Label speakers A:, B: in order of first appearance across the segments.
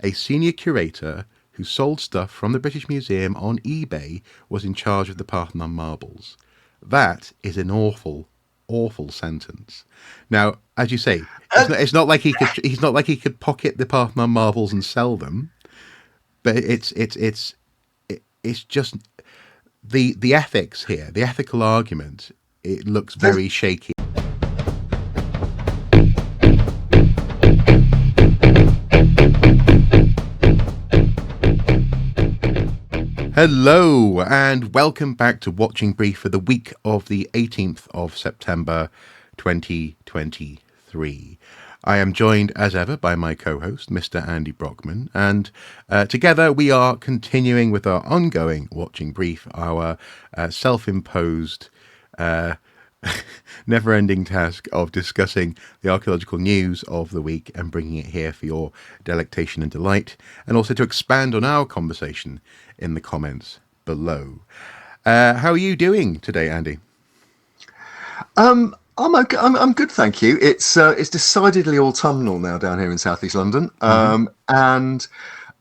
A: a senior curator who sold stuff from the British Museum on eBay was in charge of the Parthenon marbles. That is an awful, awful sentence. Now, as you say, it's not like he's not like he could pocket the Parthenon marbles and sell them, but it's just the ethics here, the ethical argument. It looks very shaky. Hello and welcome back to Watching Brief for the week of the 18th of September 2023. I am joined as ever by my co-host, Mr. Andy Brockman, and together we are continuing with our ongoing Watching Brief, our self-imposed never-ending task of discussing the archaeological news of the week and bringing it here for your delectation and delight, and also to expand on our conversation in the comments below. How are you doing today, Andy?
B: I'm okay. I'm good, thank you. It's decidedly autumnal now down here in southeast London, and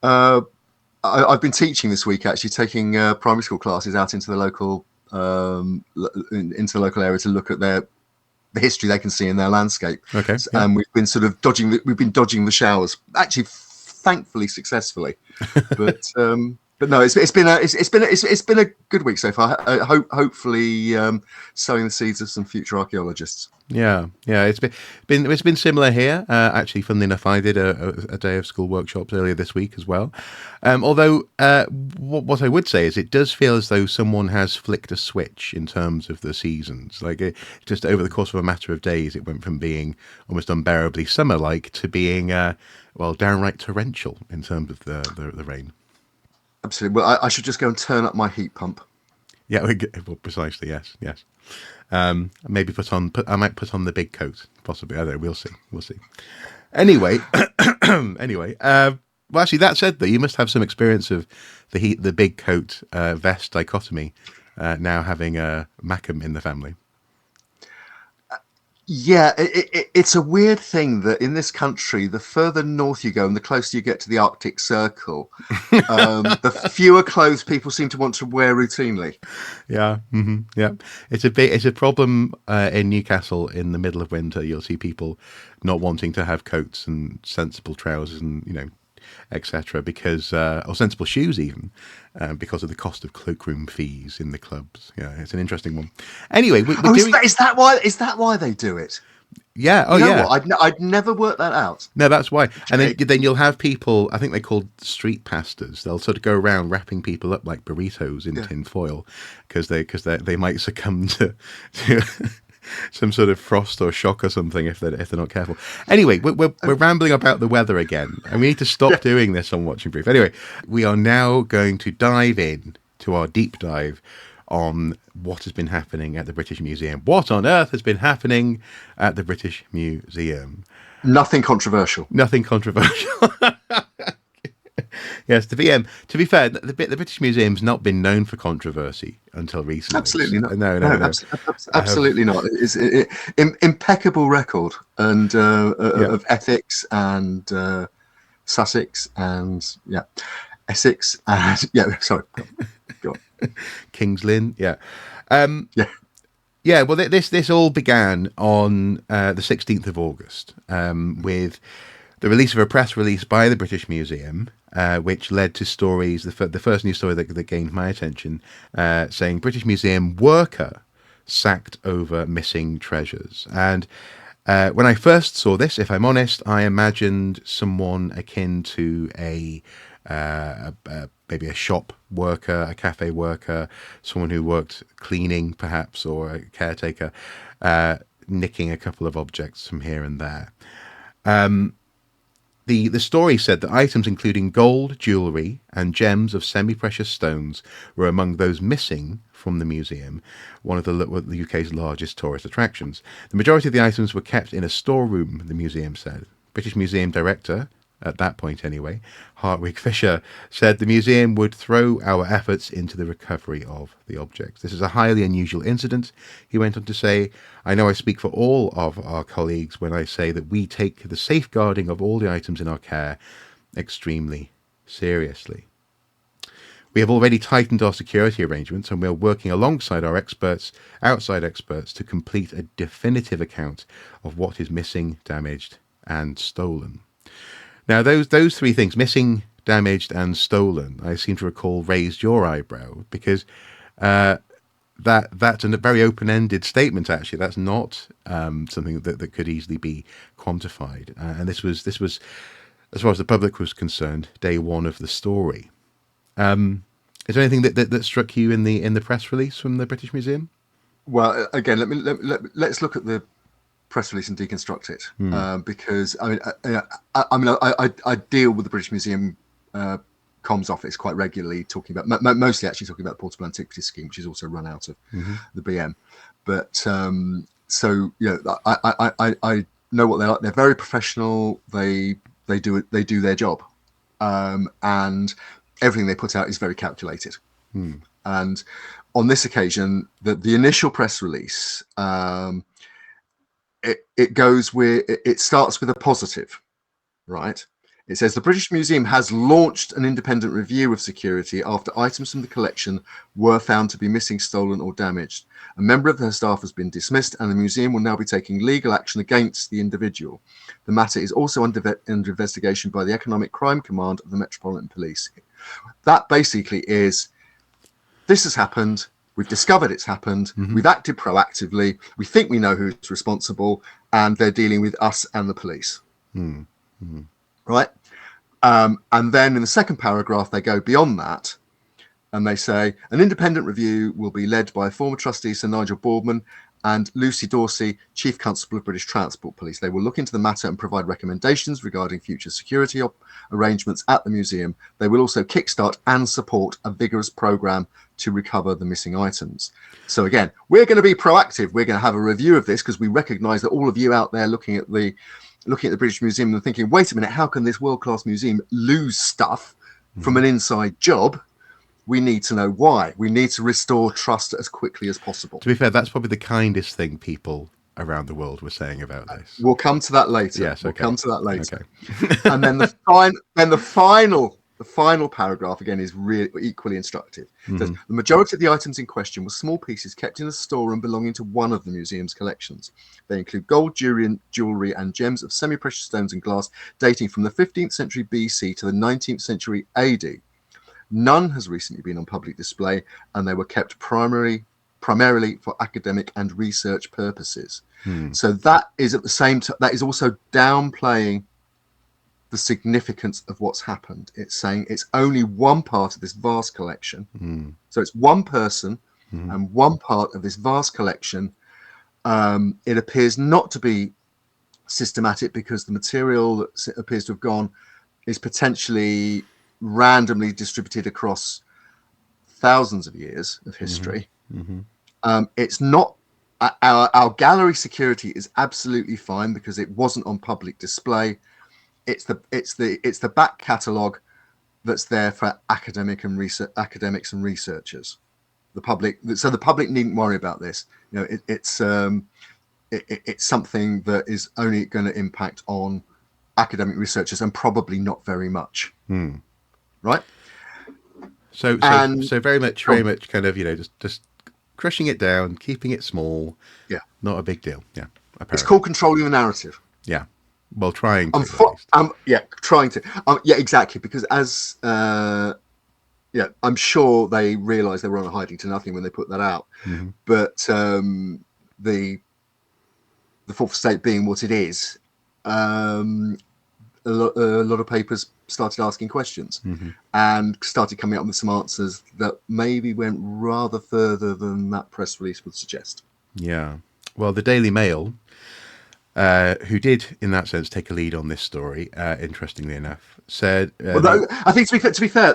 B: I've been teaching this week, actually taking primary school classes out into the local into the local area to look at the history they can see in their landscape.
A: Okay,
B: yeah. And we've been sort of dodging the showers, actually, thankfully successfully, but. But no, it's been a good week so far. Hopefully, sowing the seeds of some future archaeologists.
A: Yeah, it's been similar here. Actually, funnily enough, I did a day of school workshops earlier this week as well. Although, what I would say is, it does feel as though someone has flicked a switch in terms of the seasons. Like just over the course of a matter of days, it went from being almost unbearably summer-like to being downright torrential in terms of the rain.
B: Absolutely. Well, I should just go and turn up my heat pump.
A: Yeah, well, precisely. Yes. Maybe I might put on the big coat, possibly. I don't know. We'll see. Anyway, well, actually, that said, though, you must have some experience of the big coat vest dichotomy. Now having Macam in the family.
B: Yeah, it's a weird thing that in this country, the further north you go and the closer you get to the Arctic Circle, the fewer clothes people seem to want to wear routinely.
A: Yeah, yeah. It's a problem in Newcastle in the middle of winter. You'll see people not wanting to have coats and sensible trousers and etc. because or sensible shoes even because of the cost of cloakroom fees in the clubs. Yeah, it's an interesting one. Anyway,
B: is that why they do it?
A: Yeah. Oh, yeah.
B: What? I'd never worked that out.
A: No, that's why. And then you'll have people. I think they're called street pastors. They'll sort of go around wrapping people up like burritos in tin foil because they might succumb to some sort of frost or shock or something if they're not careful. Anyway, we're rambling about the weather again, and we need to stop doing this on Watching Brief. Anyway, we are now going to dive in to our deep dive on what has been happening at the British Museum. What on earth has been happening at the British Museum?
B: Nothing controversial.
A: Nothing controversial. Yes, to be fair, the British Museum's not been known for controversy until recently.
B: Absolutely not.
A: No.
B: Absolutely not. It's impeccable record and of ethics and Sussex and Essex and sorry, go on.
A: King's Lynn, yeah. Well, this all began on the 16th of August with the release of a press release by the British Museum, which led to stories, the first news story that gained my attention, saying British Museum worker sacked over missing treasures. And when I first saw this, if I'm honest, I imagined someone akin to maybe a shop worker, a cafe worker, someone who worked cleaning perhaps, or a caretaker, nicking a couple of objects from here and there. The story said that items including gold, jewellery and gems of semi-precious stones were among those missing from the museum, one of the UK's largest tourist attractions. The majority of the items were kept in a storeroom, the museum said. British Museum Director, at that point anyway, Fischer, said the museum would throw our efforts into the recovery of the objects. This is a highly unusual incident, he went on to say. I know I speak for all of our colleagues when I say that we take the safeguarding of all the items in our care extremely seriously. We have already tightened our security arrangements, and we are working alongside our outside experts, to complete a definitive account of what is missing, damaged, and stolen. Now, those three things, missing, damaged, and stolen, I seem to recall raised your eyebrow, because that's a very open-ended statement. Actually, that's not something that could easily be quantified. And this was, as far as the public was concerned, day one of the story. Is there anything that struck you in the press release from the British Museum?
B: Well, again, let's look at the press release and deconstruct it, because I deal with the British Museum comms office quite regularly, talking about mostly actually talking about the Portable Antiquities Scheme, which is also run out of the BM. But so I know what they're like. They're very professional. They do their job, and everything they put out is very calculated. And on this occasion, the initial press release, it starts with a positive, right? It says the British Museum has launched an independent review of security after items from the collection were found to be missing, stolen, or damaged. A member of their staff has been dismissed, and the museum will now be taking legal action against the individual. The matter is also under investigation by the Economic Crime Command of the Metropolitan Police. That basically is, this has happened. We've discovered it's happened. We've acted proactively. We think we know who's responsible, and they're dealing with us and the police. Right? And then in the second paragraph, they go beyond that, and they say an independent review will be led by former trustee Sir Nigel Brockman and Lucy Dorsey, Chief Constable of British Transport Police. They will look into the matter and provide recommendations regarding future security arrangements at the museum. They will also kickstart and support a vigorous programme to recover the missing items. So again, we're going to be proactive. We're going to have a review of this because we recognise that all of you out there looking at the British Museum and thinking, wait a minute, how can this world-class museum lose stuff from an inside job? We need to know why. We need to restore trust as quickly as possible.
A: To be fair, that's probably the kindest thing people around the world were saying about this.
B: We'll come to that later.
A: Yes, okay.
B: We'll come to that later.
A: Okay.
B: And then the final paragraph again is really equally instructive. It says, the majority of the items in question were small pieces kept in a storeroom belonging to one of the museum's collections. They include gold jewellery and gems of semi-precious stones and glass dating from the 15th century BC to the 19th century AD. None has recently been on public display, and they were kept primarily for academic and research purposes. So that is at the same time, that is also downplaying the significance of what's happened. It's saying it's only one part of this vast collection. So it's one person and one part of this vast collection. It appears not to be systematic because the material that appears to have gone is potentially randomly distributed across thousands of years of history. It's not our gallery security is absolutely fine because it wasn't on public display. It's the back catalogue that's there for academics and researchers. The public needn't worry about this. You know, it's something that is only going to impact on academic researchers and probably not very much. Right.
A: So very much kind of, just crushing it down, keeping it small. Yeah. Not a big deal. Yeah. Apparently.
B: It's called controlling the narrative.
A: Yeah. Well, trying to.
B: Trying to. Yeah, exactly. Because as I'm sure they realised they were on hiding to nothing when they put that out. But the fourth estate being what it is, a lot of papers started asking questions and started coming up with some answers that maybe went rather further than that press release would suggest.
A: Yeah. Well, the Daily Mail, who did, in that sense, take a lead on this story, interestingly enough, said...
B: I think to be fair,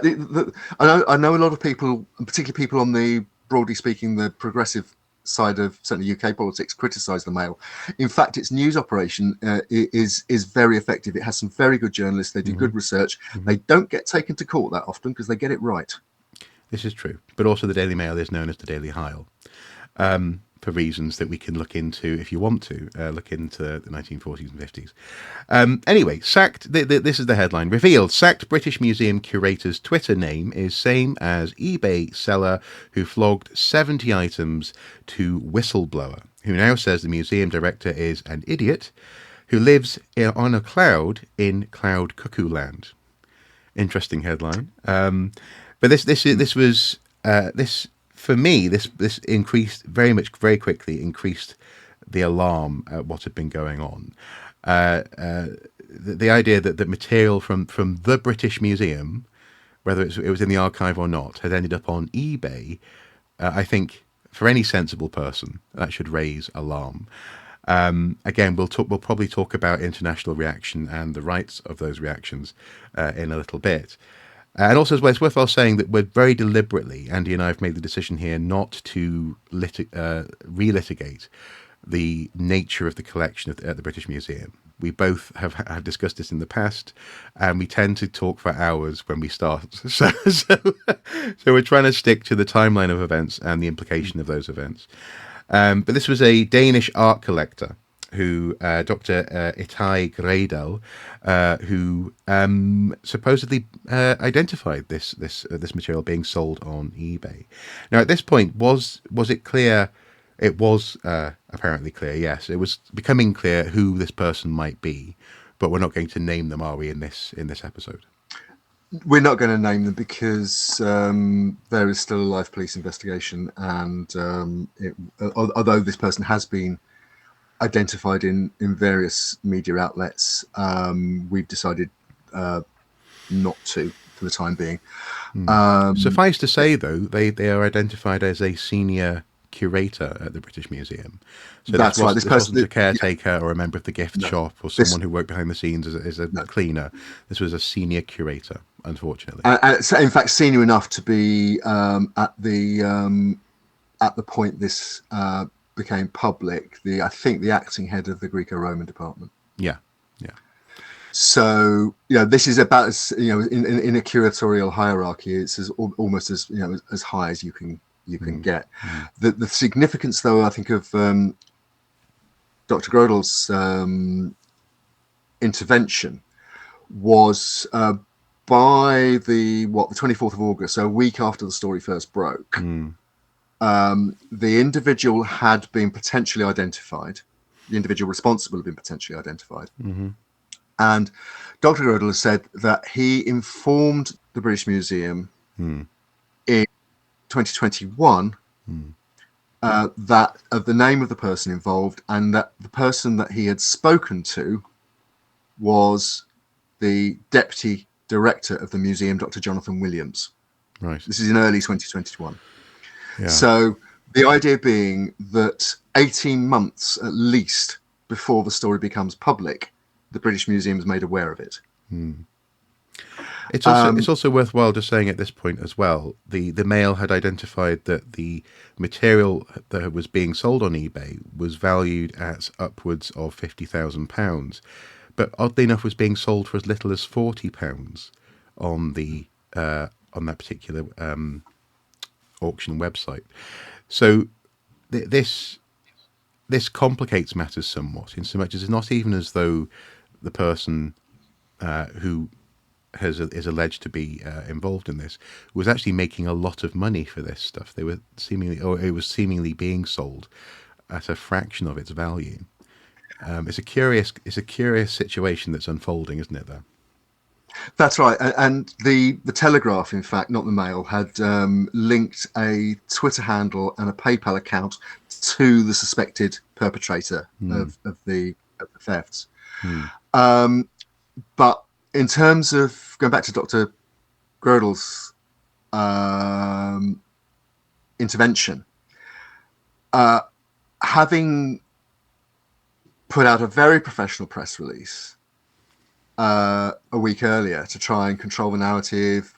B: I know a lot of people, particularly people on the, broadly speaking, the progressive side of certainly UK politics, criticise the Mail. In fact, its news operation is very effective. It has some very good journalists. They do good research. They don't get taken to court that often because they get it right.
A: This is true. But also the Daily Mail is known as the Daily Heil. for reasons that we can look into if you want to look into the 1940s and 50s. Anyway, sacked. This is the headline. Revealed: sacked British Museum curator's Twitter name is same as eBay seller who flogged 70 items to whistleblower, who now says the museum director is an idiot who lives on a cloud in cloud cuckoo land. Interesting headline. But this was for me. This increased very quickly. Increased the alarm at what had been going on. The idea that the material from the British Museum, whether it was in the archive or not, had ended up on eBay. I think for any sensible person that should raise alarm. Again, we'll probably talk about international reaction and the rights of those reactions in a little bit. And also, it's worthwhile saying that we're very deliberately, Andy and I have made the decision here not to relitigate the nature of the collection at the British Museum. We both have discussed this in the past, and we tend to talk for hours when we start. So we're trying to stick to the timeline of events and the implication of those events. But this was a Danish art collector who, Dr. Itai Gradel, who supposedly identified this material being sold on eBay. Now, at this point, was it clear? It was apparently clear. Yes, it was becoming clear who this person might be, but we're not going to name them, are we? In this episode,
B: we're not going to name them because there is still a live police investigation, and although this person has been identified in various media outlets, we've decided not to for the time being.
A: Suffice to say, though, they are identified as a senior curator at the British Museum. So
B: that's right.
A: This wasn't a caretaker or a member of the gift shop or someone who worked behind the scenes as a cleaner. This was a senior curator, unfortunately.
B: So in fact, senior enough to be at the point this became public. I think the acting head of the Greco-Roman department.
A: Yeah.
B: So this is about as in a curatorial hierarchy, it's almost as as high as you can get. The significance, though, I think of Dr. Grodel's intervention was by the 24th of August, so a week after the story first broke. The individual had been potentially identified. The individual responsible had been potentially identified. And Dr. Grodel has said that he informed the British Museum in 2021 that of the name of the person involved, and that the person that he had spoken to was the deputy director of the museum, Dr. Jonathan Williams.
A: Right.
B: This is in early 2021.
A: Yeah.
B: So the idea being that 18 months at least before the story becomes public, the British Museum is made aware of it.
A: It's also worthwhile just saying at this point as well, the Mail had identified that the material that was being sold on eBay was valued at upwards of £50,000, but oddly enough was being sold for as little as £40 on that particular auction website. So this complicates matters somewhat, in so much as it's not even as though the person who is alleged to be involved in this was actually making a lot of money for this stuff. It was seemingly being sold at a fraction of its value. It's a curious situation that's unfolding, isn't it? There.
B: That's right, and the Telegraph, in fact, not the Mail, had linked a Twitter handle and a PayPal account to the suspected perpetrator of the thefts. But in terms of going back to Dr. Grodel's intervention, having put out a very professional press release a week earlier to try and control the narrative,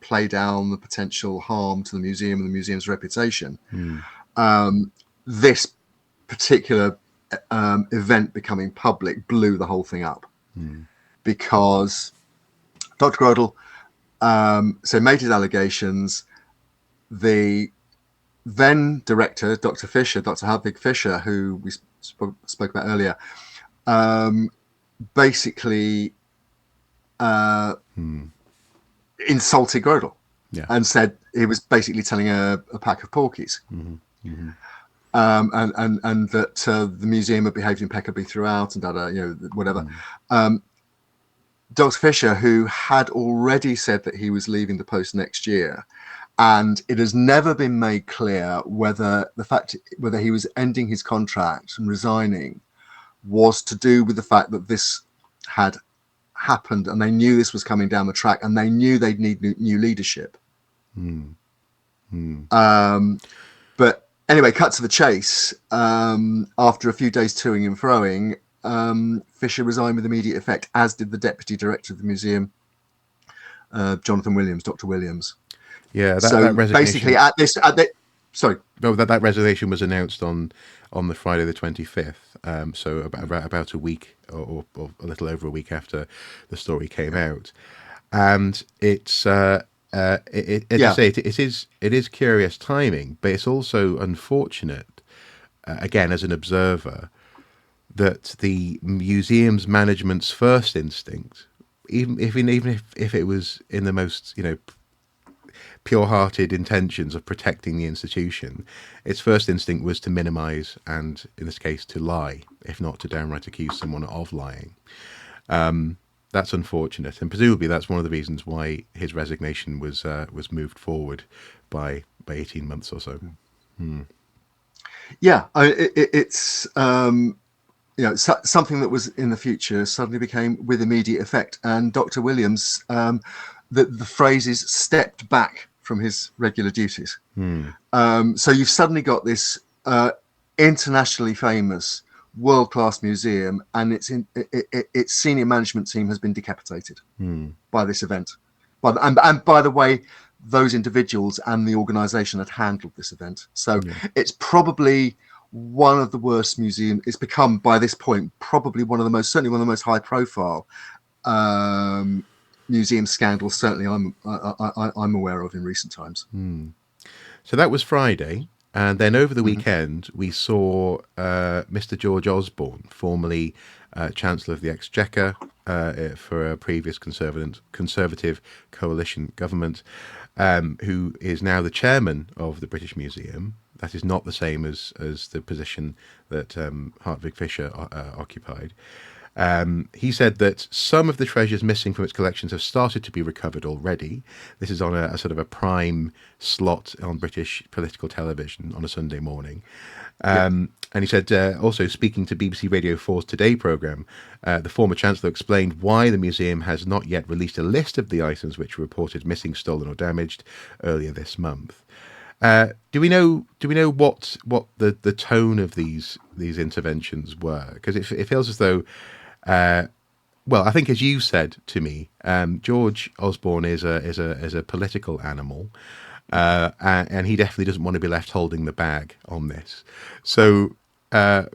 B: play down the potential harm to the museum and the museum's reputation, this particular event becoming public blew the whole thing up. Because Dr. Grodel made his allegations. The then director, Dr. Fischer, Dr. Hedwig Fischer, who we spoke about earlier, basically insulted Grodel and said he was basically telling a pack of porkies. And that the museum had behaved impeccably throughout, and whatever. Dr. Fischer, who had already said that he was leaving the post next year, and it has never been made clear whether he was ending his contract and resigning was to do with the fact that this had happened, and they knew this was coming down the track, and they knew they'd need new leadership. But anyway, cut to the chase. After a few days toing and froing, Fischer resigned with immediate effect, as did the deputy director of the museum, Jonathan Williams, Dr. Williams.
A: Yeah,
B: that resignation. Basically,
A: that resignation was announced on the Friday the 25th. So about a week or a little over a week after the story came out, and it's as you say, it is curious timing, but it's also unfortunate. Again, as an observer, that the museum's management's first instinct, even if it was in the most pure-hearted intentions of protecting the institution, its first instinct was to minimise and, in this case, to lie, if not to downright accuse someone of lying. That's unfortunate, and presumably that's one of the reasons why his resignation was moved forward by 18 months or so.
B: Yeah, it's something that was in the future suddenly became with immediate effect, and Dr. Williams, the phrase is stepped back from his regular duties. So you've suddenly got this internationally famous, world-class museum, and its senior management team has been decapitated by this event. And by the way, those individuals and the organisation had handled this event. So it's probably one of the worst museums. It's become, by this point, probably certainly one of the most high-profile museum scandals, certainly I'm aware of in recent times.
A: So that was Friday, and then over the weekend we saw Mr. George Osborne, formerly Chancellor of the Exchequer for a previous Conservative coalition government, who is now the chairman of the British Museum. That is not the same as the position that Hedwig Fischer occupied. He said that some of the treasures missing from its collections have started to be recovered already. This is on a sort of a prime slot on British political television on a Sunday morning. And he said, also speaking to BBC Radio 4's Today programme, the former Chancellor explained why the museum has not yet released a list of the items which were reported missing, stolen or damaged earlier this month. Do we know what the tone of these interventions were? Because it feels as though, well, I think as you said to me, George Osborne is a political animal, and he definitely doesn't want to be left holding the bag on this. So, did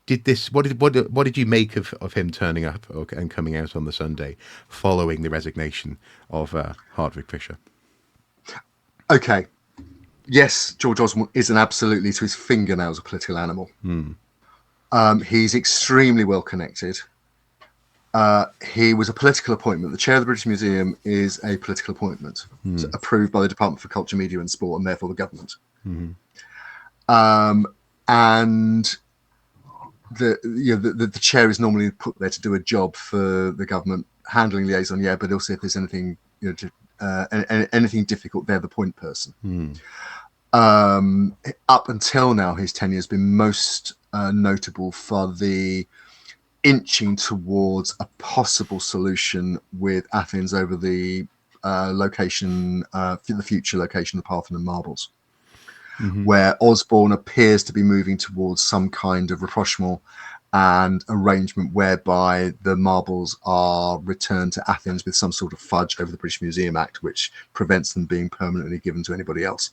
A: this? What did you make of him turning up and coming out on the Sunday following the resignation of Hedwig Fischer?
B: Okay. Yes, George Osborne is absolutely to his fingernails a political animal. He's extremely well connected. He was a political appointment. The chair of the British Museum is a political appointment, approved by the Department for Culture, Media and Sport, and therefore the government. And the chair is normally put there to do a job for the government, handling liaison, but also if there's anything anything difficult, they're the point person. Up until now, his tenure has been most notable for the inching towards a possible solution with Athens over the location, the future location of the Parthenon marbles, where Osborne appears to be moving towards some kind of rapprochement and arrangement whereby the marbles are returned to Athens with some sort of fudge over the British Museum Act, which prevents them being permanently given to anybody else.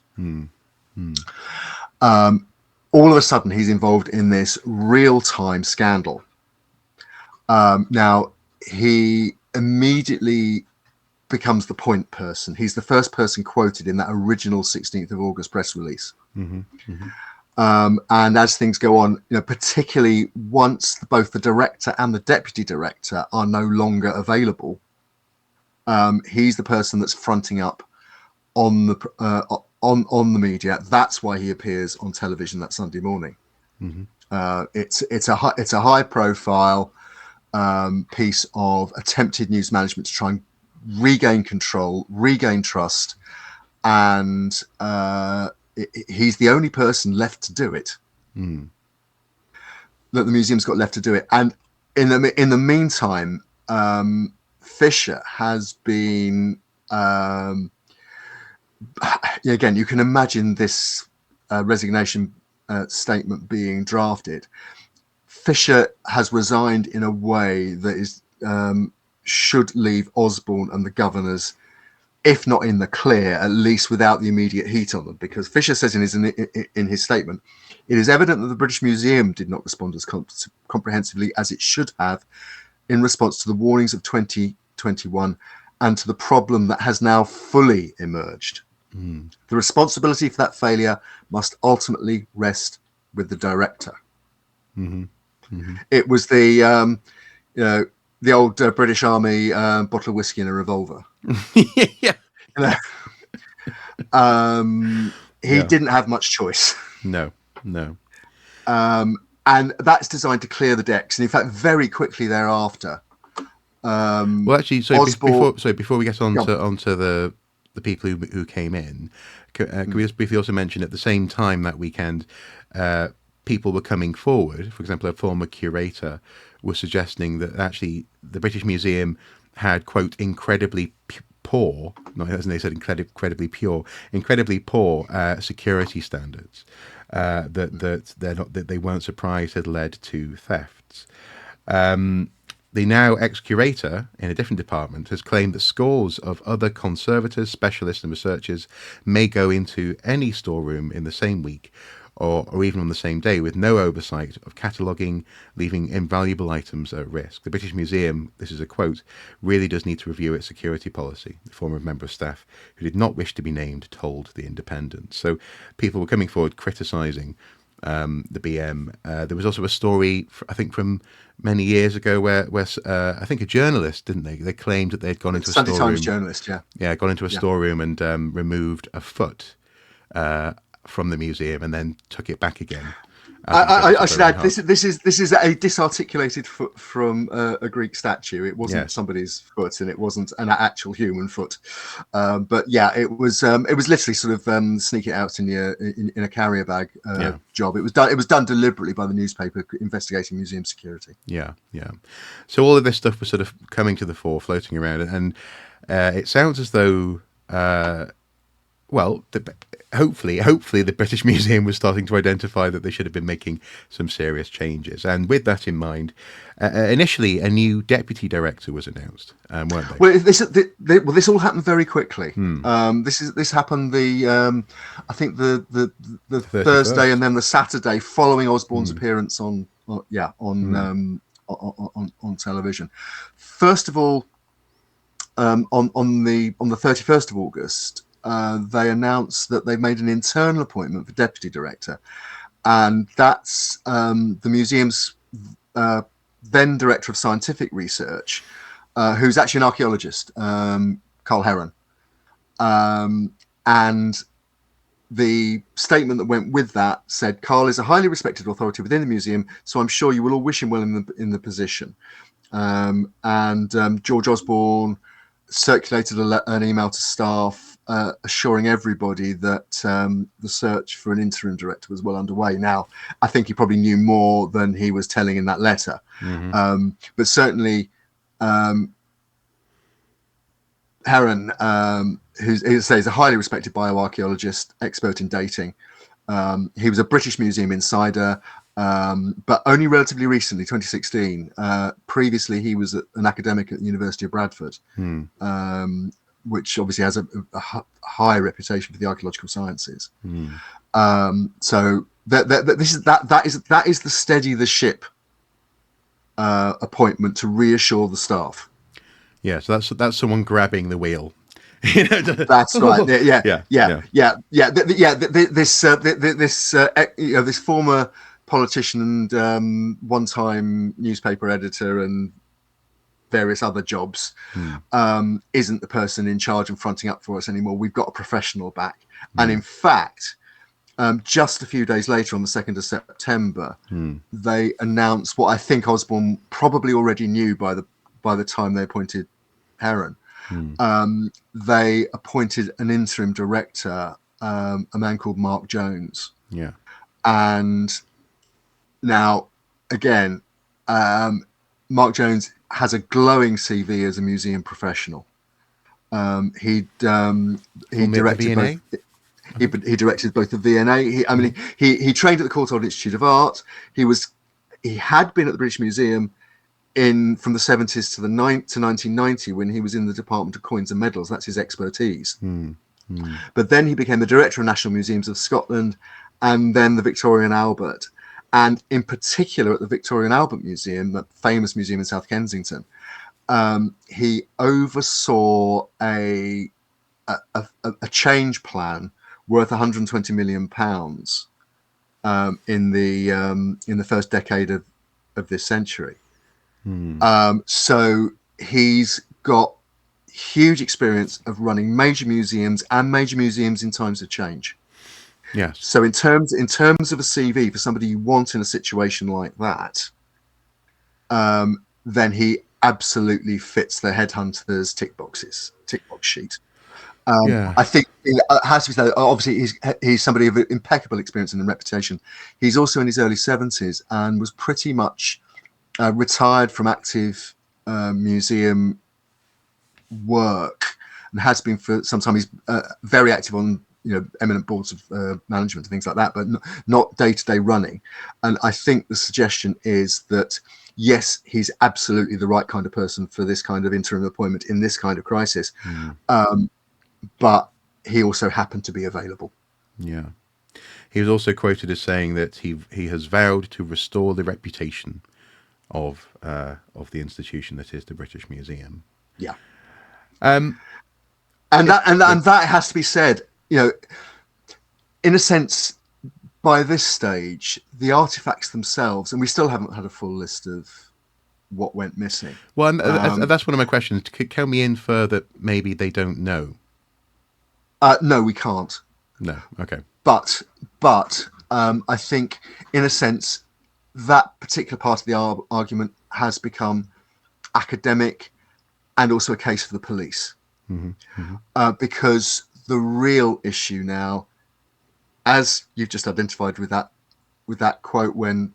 B: All of a sudden, he's involved in this real-time scandal. Now, he immediately becomes the point person. He's the first person quoted in that original 16th of August press release. And as things go on, particularly once both the director and the deputy director are no longer available, he's the person that's fronting up on the media. That's why he appears on television that Sunday morning. It's a high profile piece of attempted news management to try and regain control, regain trust, and he's the only person left to do it. That the museum's got left to do it. And in the meantime, Fischer has been again, you can imagine this resignation statement being drafted. Fischer has resigned in a way that is should leave Osborne and the governors, if not in the clear, at least without the immediate heat on them. Because Fischer says in his statement, it is evident that the British Museum did not respond as comprehensively as it should have in response to the warnings of 2021 and to the problem that has now fully emerged. The responsibility for that failure must ultimately rest with the director. It was the old British Army bottle of whiskey and a revolver.
A: Yeah.
B: He didn't have much choice.
A: No.
B: And that's designed to clear the decks. And in fact, very quickly thereafter.
A: Well, actually, so
B: Osborne,
A: before we get onto the people who came in, can we just briefly also mention at the same time that weekend, people were coming forward. For example, a former curator was suggesting that actually the British Museum had, quote, incredibly poor, not as they said, incredibly poor security standards. That they weren't surprised had led to thefts. The now ex-curator in a different department has claimed that scores of other conservators, specialists and researchers may go into any storeroom in the same week or even on the same day with no oversight of cataloguing, leaving invaluable items at risk. The British Museum, this is a quote, really does need to review its security policy, the former member of staff who did not wish to be named told The Independent. So people were coming forward criticising the BM. There was also a story, I think, from many years ago where I think a journalist, didn't they? They claimed that they'd gone into a storeroom.
B: Sunday Times journalist,
A: gone into a storeroom and removed a foot from the museum and then took it back again.
B: I should add, this is a disarticulated foot from a Greek statue. It wasn't somebody's foot, and it wasn't an actual human foot. But yeah, it was literally sort of sneak it out in a carrier bag job. It was done deliberately by the newspaper investigating museum security. Yeah.
A: So all of this stuff was sort of coming to the fore, floating around, and it sounds as though. Hopefully the British Museum was starting to identify that they should have been making some serious changes. And with that in mind, initially a new deputy director was announced, weren't they?
B: Well, this all happened very quickly. This happened I think the Thursday and then the Saturday following Osborne's appearance on television. First of all, on the 31st of August. They announced that they've made an internal appointment for deputy director, and that's the museum's then director of scientific research, who's actually an archaeologist, Carl Heron. And the statement that went with that said, "Carl is a highly respected authority within the museum, so I'm sure you will all wish him well in the position." George Osborne circulated an email to staff assuring everybody that the search for an interim director was well underway. Now, I think he probably knew more than he was telling in that letter. But certainly, Heron, who is a highly respected bioarchaeologist, expert in dating. He was a British Museum insider, but only relatively recently, 2016. Previously, he was an academic at the University of Bradford, which obviously has a high reputation for the archaeological sciences. So that is the steady the ship appointment to reassure the staff.
A: Yeah, so that's someone grabbing the wheel. You know,
B: That's right. Yeah,
A: yeah,
B: yeah,
A: yeah.
B: yeah, yeah. This former politician and one-time newspaper editor and various other jobs isn't the person in charge and fronting up for us anymore. We've got a professional back, and in fact, just a few days later, on the 2nd of September, they announced what I think Osborne probably already knew by the time they appointed Heron. They appointed an interim director, a man called Marc Jones.
A: Yeah.
B: And now, again, Marc Jones has a glowing CV as a museum professional. He directed both. He directed both the V&A. He trained at the Courtauld Institute of Art. He had been at the British Museum from the 70s to 1990, when he was in the Department of Coins and Medals. That's his expertise. But then he became the director of National Museums of Scotland, and then the Victoria and Albert. And in particular, at the Victoria and Albert Museum, that famous museum in South Kensington, he oversaw a change plan worth £120 million in the first decade of this century. So he's got huge experience of running major museums in times of change.
A: Yes.
B: So in terms of a CV for somebody you want in a situation like that, then he absolutely fits the headhunter's tick box sheet. I think it has to be said, obviously he's somebody of impeccable experience and reputation. He's also in his early 70s and was pretty much retired from active museum work, and has been for some time. He's very active on eminent boards of management and things like that, but not day-to-day running. And I think the suggestion is that yes, he's absolutely the right kind of person for this kind of interim appointment in this kind of crisis, but he also happened to be available.
A: Yeah. He was also quoted as saying that he has vowed to restore the reputation of the institution that is the British Museum.
B: Yeah. And that has to be said. In a sense, by this stage, the artifacts themselves, and we still haven't had a full list of what went missing.
A: Well, and that's one of my questions. Tell me in further, maybe they don't know.
B: No, we can't.
A: No. Okay.
B: But I think, in a sense, that particular part of the argument has become academic and also a case for the police. Because the real issue now, as you've just identified with that quote when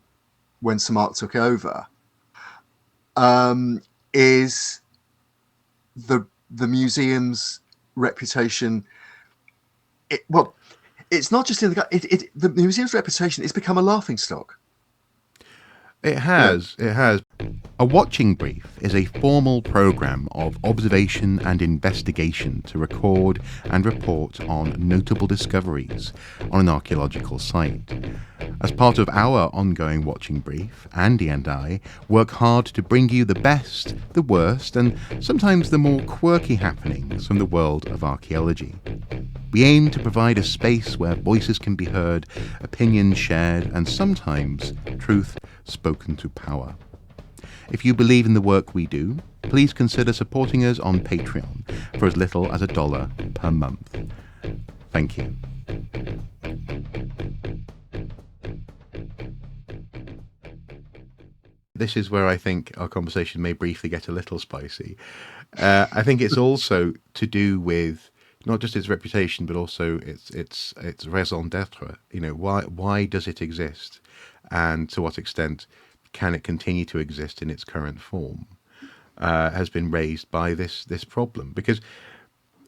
B: Sir Marc took over, is the museum's reputation. It's not just in the museum's reputation. It's become a laughingstock.
A: It has. It has. A watching brief is a formal programme of observation and investigation to record and report on notable discoveries on an archaeological site. As part of our ongoing watching brief, Andy and I work hard to bring you the best, the worst, and sometimes the more quirky happenings from the world of archaeology. We aim to provide a space where voices can be heard, opinions shared, and sometimes truth spoken to power. If you believe in the work we do, please consider supporting us on Patreon for as little as $1 per month. Thank you. This is where I think our conversation may briefly get a little spicy. I think it's also to do with not just its reputation, but also its raison d'être. Why does it exist, and to what extent can it continue to exist in its current form? Has been raised by this problem. Because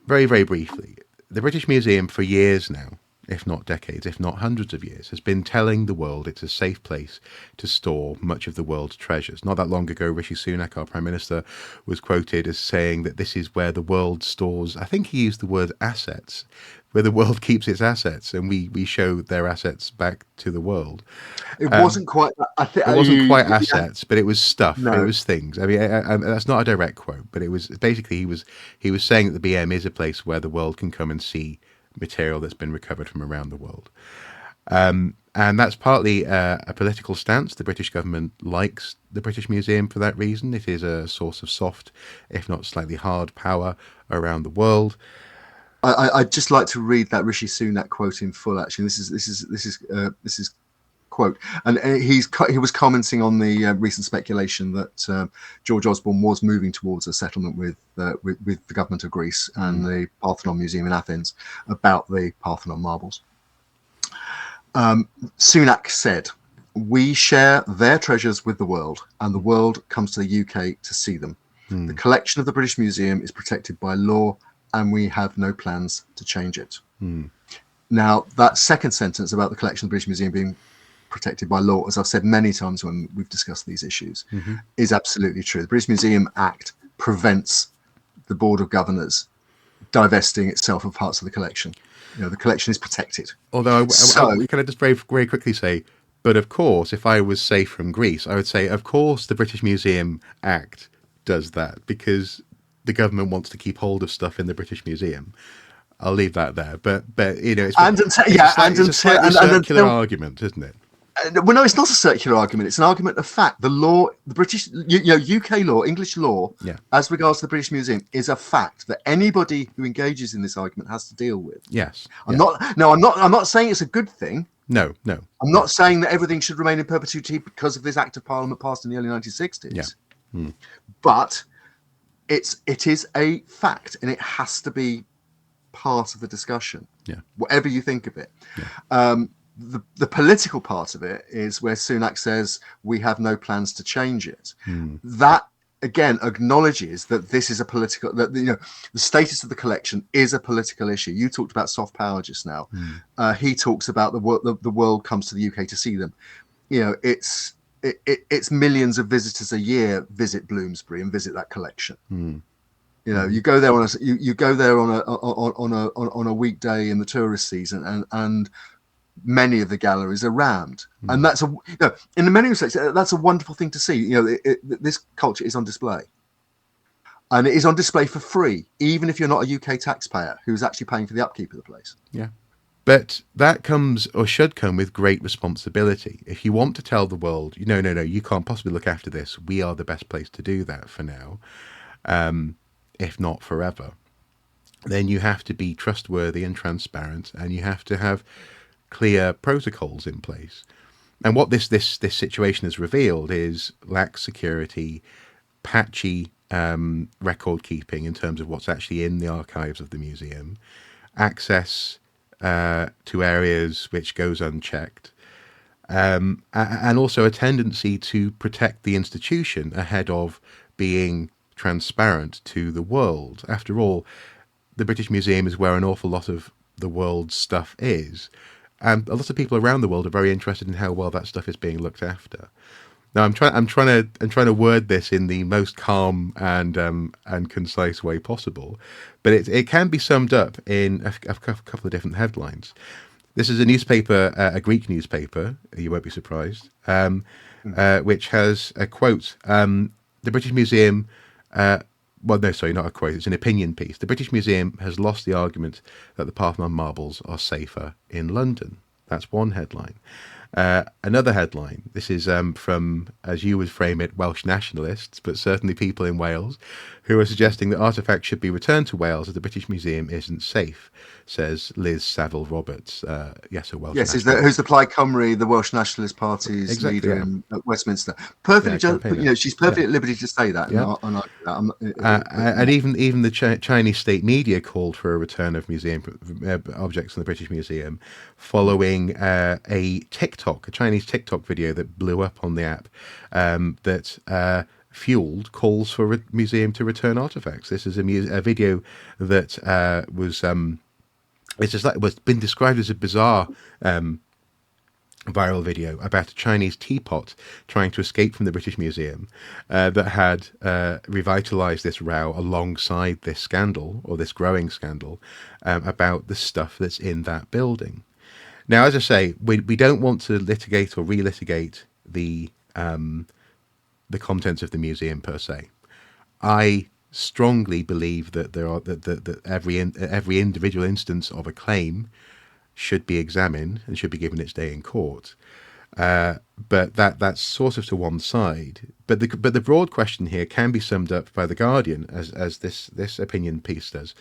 A: very, very briefly, the British Museum for years now, if not decades, if not hundreds of years, has been telling the world it's a safe place to store much of the world's treasures. Not that long ago, Rishi Sunak, our Prime Minister, was quoted as saying that this is where the world stores, I think he used the word assets, where the world keeps its assets and we show their assets back to the world.
B: It wasn't quite.
A: It wasn't quite
B: Yeah,
A: assets, but it was stuff. It
B: no.
A: was things. I mean, that's not a direct quote, but it was basically he was saying that the BM is a place where the world can come and see material that's been recovered from around the world. And that's partly a political stance. The British government likes the British Museum for that reason. It is a source of soft, if not slightly hard, power around the world.
B: I'd just like to read that Rishi Sunak quote in full. Actually, this is quote, and he was commenting on the recent speculation that George Osborne was moving towards a settlement with the government of Greece and the Parthenon Museum in Athens about the Parthenon marbles. Sunak said, "We share their treasures with the world, and the world comes to the UK to see them. The collection of the British Museum is protected by law, and we have no plans to change it." Now, that second sentence about the collection of the British Museum being protected by law, as I've said many times when we've discussed these issues, is absolutely true. The British Museum Act prevents the Board of Governors divesting itself of parts of the collection. The collection is protected.
A: Although, can I just very, very quickly say, but of course, if I was safe from Greece, I would say, of course, the British Museum Act does that because the government wants to keep hold of stuff in the British Museum. I'll leave that there. But it's a slightly circular argument, isn't it?
B: Well, no, it's not a circular argument. It's an argument of fact. The law, the British, UK law, English law, as regards to the British Museum, is a fact that anybody who engages in this argument has to deal with.
A: Yes.
B: I'm not saying it's a good thing.
A: No.
B: I'm not saying that everything should remain in perpetuity because of this Act of Parliament passed in the early 1960s. Yeah. But it is a fact, and it has to be part of the discussion.
A: Yeah.
B: Whatever you think of it. Yeah. The political part of it is where Sunak says we have no plans to change it. That again acknowledges that this is a political, that the status of the collection is a political issue. You talked about soft power just now. He talks about the world comes to the UK to see them. It's millions of visitors a year visit Bloomsbury and visit that collection. You go there on a weekday in the tourist season, and many of the galleries are rammed, and that's in many respects that's a wonderful thing to see. This culture is on display, and it is on display for free, even if you're not a UK taxpayer who's actually paying for the upkeep of the place.
A: Yeah, but that comes or should come with great responsibility. If you want to tell the world, no, you can't possibly look after this, we are the best place to do that for now, if not forever, then you have to be trustworthy and transparent, and you have to have clear protocols in place. And what this situation has revealed is lax security, patchy record keeping in terms of what's actually in the archives of the museum, access to areas which goes unchecked, and also a tendency to protect the institution ahead of being transparent to the world. After all, the British Museum is where an awful lot of the world's stuff is. And a lot of people around the world are very interested in how well that stuff is being looked after. Now, I'm trying to word this in the most calm and concise way possible, but it can be summed up in a couple of different headlines. This is a newspaper, a Greek newspaper. You won't be surprised, which has a quote: "The British Museum." Well, no, sorry, not a quote. It's an opinion piece. "The British Museum has lost the argument that the Parthenon marbles are safer in London." That's one headline. Another headline. This is from, as you would frame it, Welsh nationalists, but certainly people in Wales, who are suggesting that artefacts should be returned to Wales as the British Museum isn't safe, says Liz Saville Roberts. A Welsh nationalist.
B: Who's the Plaid Cymru, the Welsh Nationalist Party's leader in Westminster. She's perfectly at liberty to say that.
A: Yeah. And even the Chinese state media called for a return of museum objects in the British Museum, following a Chinese TikTok video that blew up on the app that fueled calls for a museum to return artifacts. This is a video that was been described as a bizarre viral video about a Chinese teapot trying to escape from the British Museum that had revitalized this row alongside this scandal, or this growing scandal, about the stuff that's in that building. Now, as I say, we don't want to litigate or relitigate the contents of the museum per se. I strongly believe that that every individual instance of a claim should be examined and should be given its day in court. But that's sort of to one side. But the broad question here can be summed up by The Guardian, as this opinion piece does,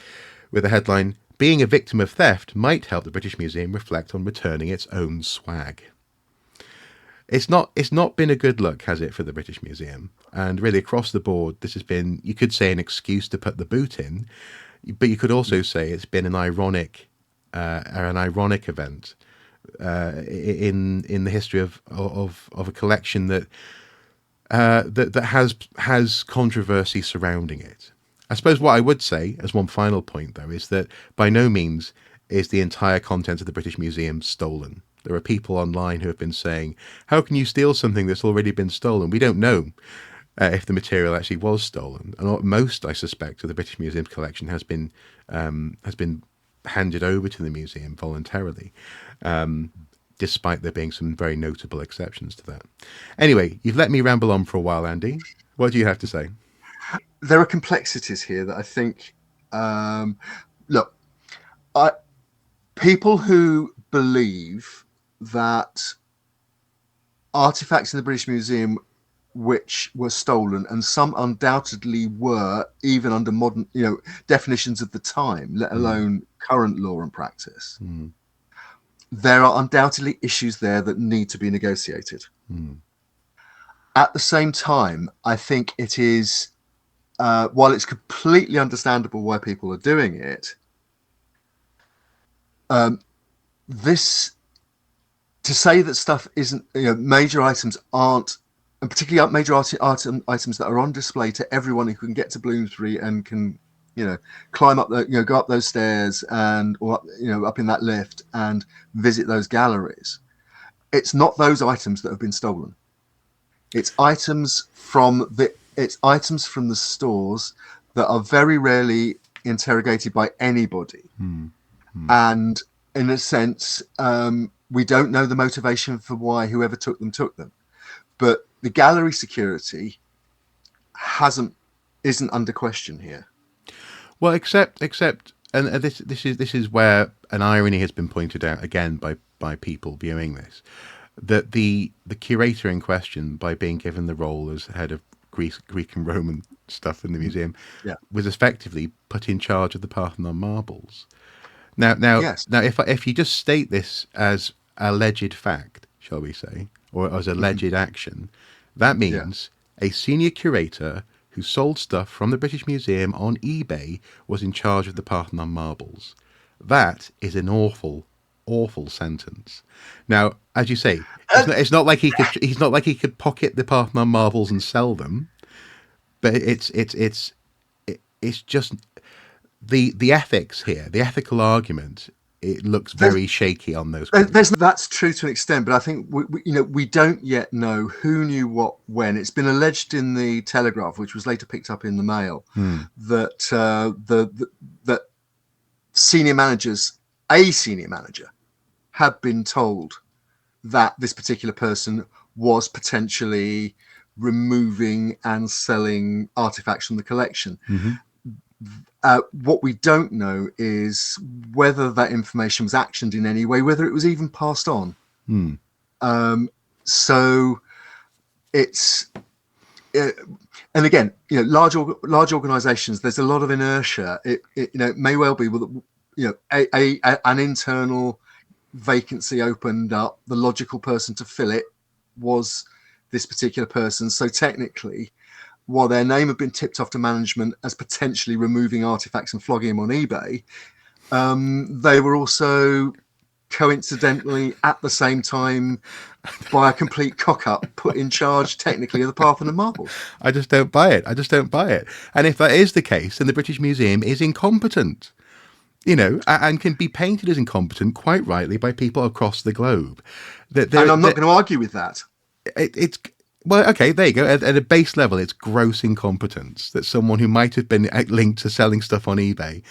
A: with the headline, "Being a victim of theft might help the British Museum reflect on returning its own swag." It's not been a good look, has it, for the British Museum? And really, across the board, this has been, you could say, an excuse to put the boot in, but you could also say it's been an ironic event in the history of a collection that has controversy surrounding it. I suppose what I would say, as one final point, though, is that by no means is the entire content of the British Museum stolen. There are people online who have been saying, how can you steal something that's already been stolen? We don't know if the material actually was stolen. And most, I suspect, of the British Museum's collection has been handed over to the museum voluntarily, despite there being some very notable exceptions to that. Anyway, you've let me ramble on for a while, Andy. What do you have to say?
B: There are complexities here that I think, people who believe that artifacts in the British Museum which were stolen, and some undoubtedly were, even under modern definitions of the time, let alone current law and practice, there are undoubtedly issues there that need to be negotiated. At the same time, I think it is, while it's completely understandable why people are doing it, to say that stuff isn't, major items aren't, and particularly major items that are on display to everyone who can get to Bloomsbury and can, climb up go up those stairs or up in that lift and visit those galleries. It's not those items that have been stolen. It's items from the stores that are very rarely interrogated by anybody, and in a sense, we don't know the motivation for why whoever took them. But the gallery security isn't under question here.
A: Well, except, and this is where an irony has been pointed out again by people viewing this, that the curator in question, by being given the role as head of Greek and Roman stuff in the museum, was effectively put in charge of the Parthenon marbles. Now,
B: yes.
A: Now, if you just state this as alleged fact, shall we say, or as alleged action, that means a senior curator who sold stuff from the British Museum on eBay was in charge of the Parthenon marbles. That is an awful sentence. Now, as you say, it's not like he could pocket the Parthenon marbles and sell them, but it's just the ethics here, the ethical argument. It looks very shaky on those.
B: That's true to an extent, but I think we don't yet know who knew what when. It's been alleged in the Telegraph, which was later picked up in the Mail, that that a senior manager had been told that this particular person was potentially removing and selling artifacts from the collection. What we don't know is whether that information was actioned in any way, whether it was even passed on. So it's, and again, large organisations. There's a lot of inertia. It may well be an internal vacancy opened up. The logical person to fill it was this particular person. So technically, while their name had been tipped off to management as potentially removing artifacts and flogging them on eBay, they were also coincidentally at the same time, by a complete cock-up, put in charge technically of the Parthenon marbles.
A: I just don't buy it. And if that is the case, then the British Museum is incompetent. and can be painted as incompetent quite rightly by people across the globe.
B: And I'm not going to argue with that.
A: It's well, okay, there you go. At a base level, it's gross incompetence that someone who might have been linked to selling stuff on eBay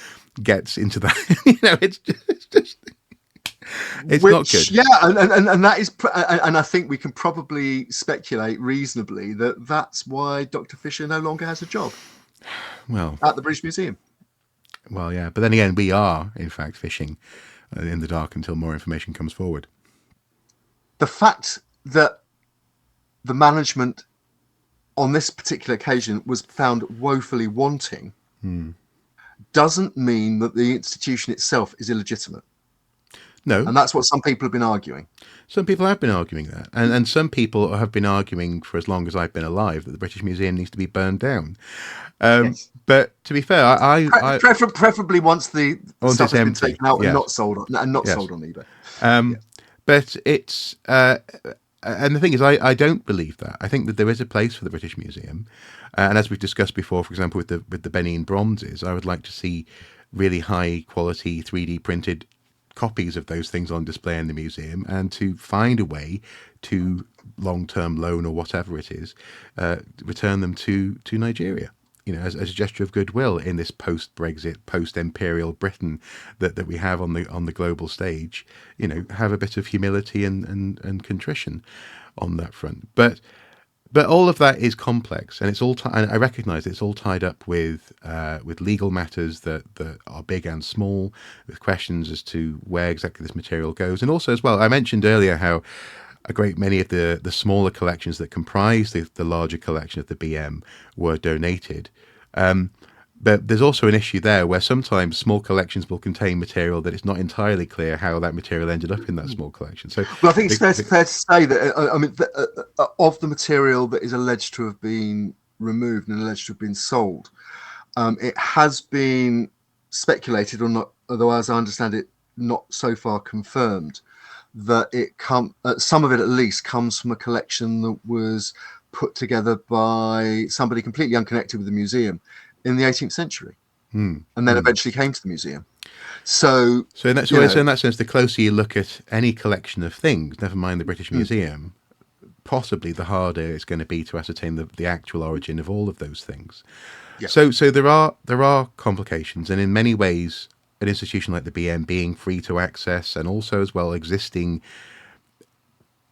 A: gets into that. It's not good.
B: Yeah, and that is, and I think we can probably speculate reasonably that that's why Dr. Fischer no longer has a job.
A: Well,
B: at the British Museum.
A: Well, yeah, but then again, we are in fact fishing in the dark until more information comes forward.
B: The fact that the management on this particular occasion was found woefully wanting doesn't mean that the institution itself is illegitimate.
A: No.
B: And that's what some people have been arguing.
A: Some people have been arguing that. And some people have been arguing for as long as I've been alive that the British Museum needs to be burned down. Yes. But to be fair,
B: preferably once the stuff has been taken out and not sold on sold on eBay.
A: But it's and the thing is, I don't believe that. I think that there is a place for the British Museum, and as we've discussed before, for example, with the Benin bronzes, I would like to see really high quality 3D printed copies of those things on display in the museum, and to find a way to long-term loan or whatever it is, return them to Nigeria, as a gesture of goodwill in this post-Brexit, post-imperial Britain that we have on the global stage. Have a bit of humility and contrition on that front. But all of that is complex, and it's all. And I recognise it's all tied up with legal matters that are big and small, with questions as to where exactly this material goes, and also as well. I mentioned earlier how a great many of the smaller collections that comprise the larger collection of the BM were donated. But there's also an issue there where sometimes small collections will contain material that it's not entirely clear how that material ended up in that small collection. So,
B: well, I think it's fair to say that of the material that is alleged to have been removed and alleged to have been sold, it has been speculated, or not, although as I understand it, not so far confirmed, that some of it at least comes from a collection that was put together by somebody completely unconnected with the museum in the 18th century, and then eventually came to the museum. So in that
A: sense, the closer you look at any collection of things, never mind the British Museum, possibly the harder it's going to be to ascertain the actual origin of all of those things. Yeah. So there are complications, and in many ways, an institution like the BM being free to access, and also as well existing,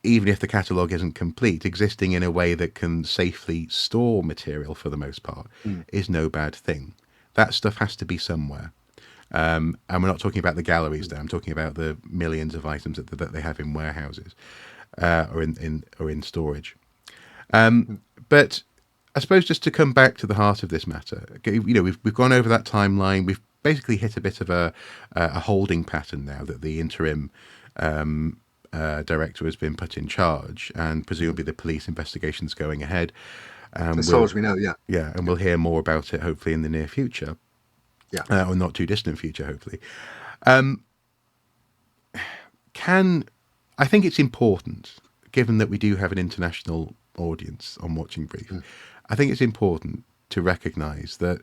A: even if the catalogue isn't complete, existing in a way that can safely store material for the most part is no bad thing. That stuff has to be somewhere. And we're not talking about the galleries there. I'm talking about the millions of items that they have in warehouses or in storage. But I suppose just to come back to the heart of this matter, we've gone over that timeline. We've basically hit a bit of a holding pattern now that the interim director has been put in charge, and presumably the police investigation's going ahead.
B: As far as we know, yeah.
A: Yeah, and we'll hear more about it hopefully in the near future. Yeah. Or not too distant future, hopefully. I think it's important, given that we do have an international audience on Watching Brief, I think it's important to recognise that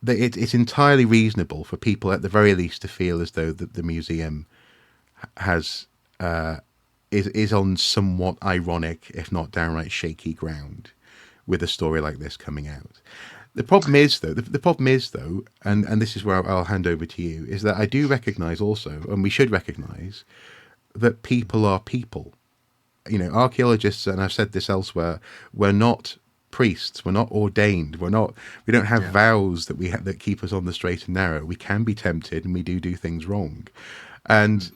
A: that it's entirely reasonable for people, at the very least, to feel as though the museum is on somewhat ironic, if not downright shaky ground, with a story like this coming out. The problem is, though, and this is where I'll hand over to you, is that I do recognise also, and we should recognise, that people are people. Archaeologists, and I've said this elsewhere, we're not priests, we're not ordained, we don't have vows that keep us on the straight and narrow. We can be tempted, and we do things wrong. And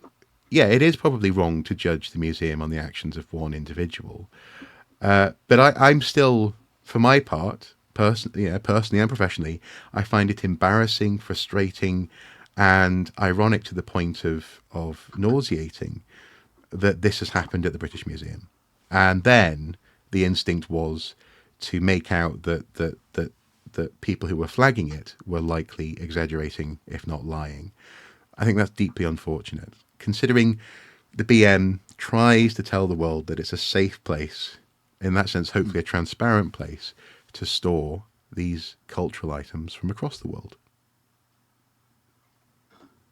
A: it is probably wrong to judge the museum on the actions of one individual. But I'm still, for my part, personally and professionally, I find it embarrassing, frustrating, and ironic to the point of nauseating that this has happened at the British Museum. And then the instinct was to make out that people who were flagging it were likely exaggerating, if not lying. I think that's deeply unfortunate, considering the BM tries to tell the world that it's a safe place, in that sense, hopefully a transparent place, to store these cultural items from across the world.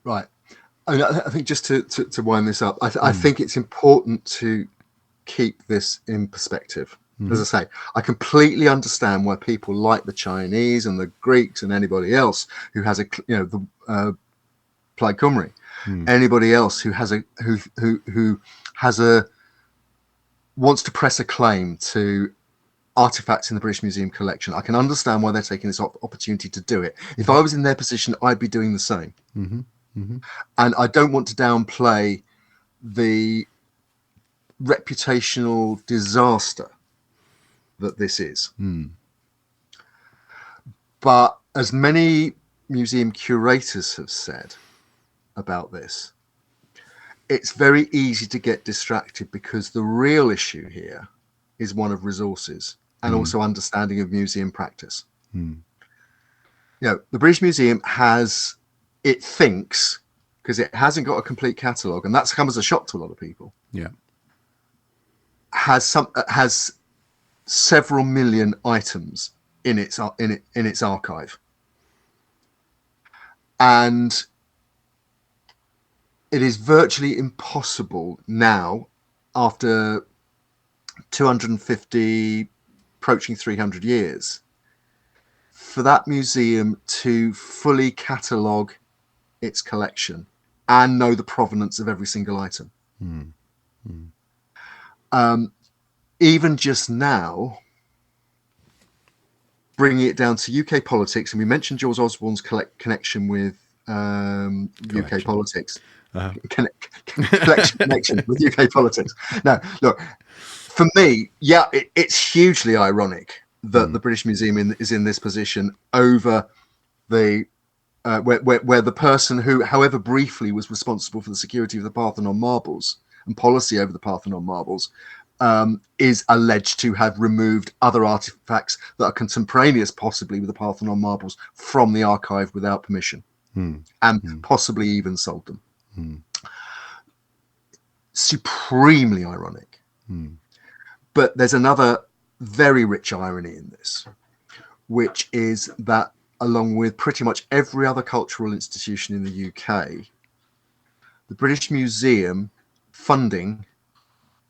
B: Right. I think just to wind this up, I think it's important to keep this in perspective. As I say, I completely understand why people like the Chinese and the Greeks and anybody else who has the Plaid Cymru, anybody else who has wants to press a claim to artifacts in the British Museum collection. I can understand why they're taking this opportunity to do it. If I was in their position, I'd be doing the same. And I don't want to downplay the reputational disaster that this is. But as many museum curators have said about this, it's very easy to get distracted because the real issue here is one of resources and also understanding of museum practice. The British Museum it thinks, because it hasn't got a complete catalogue, and that's come as a shock to a lot of people. Has several million items in its archive, and it is virtually impossible now, after 250, approaching 300 years, for that museum to fully catalogue its collection and know the provenance of every single item. Even just now, bringing it down to UK politics, and we mentioned George Osborne's connection with UK politics. Connection with UK politics. Now, look, for me, it's hugely ironic that the British Museum is in this position over the where the person who, however briefly, was responsible for the security of the Parthenon marbles and policy over the Parthenon marbles is alleged to have removed other artifacts that are contemporaneous, possibly, with the Parthenon marbles from the archive without permission, and possibly even sold them. Supremely ironic. But there's another very rich irony in this, which is that, along with pretty much every other cultural institution in the UK, the British Museum funding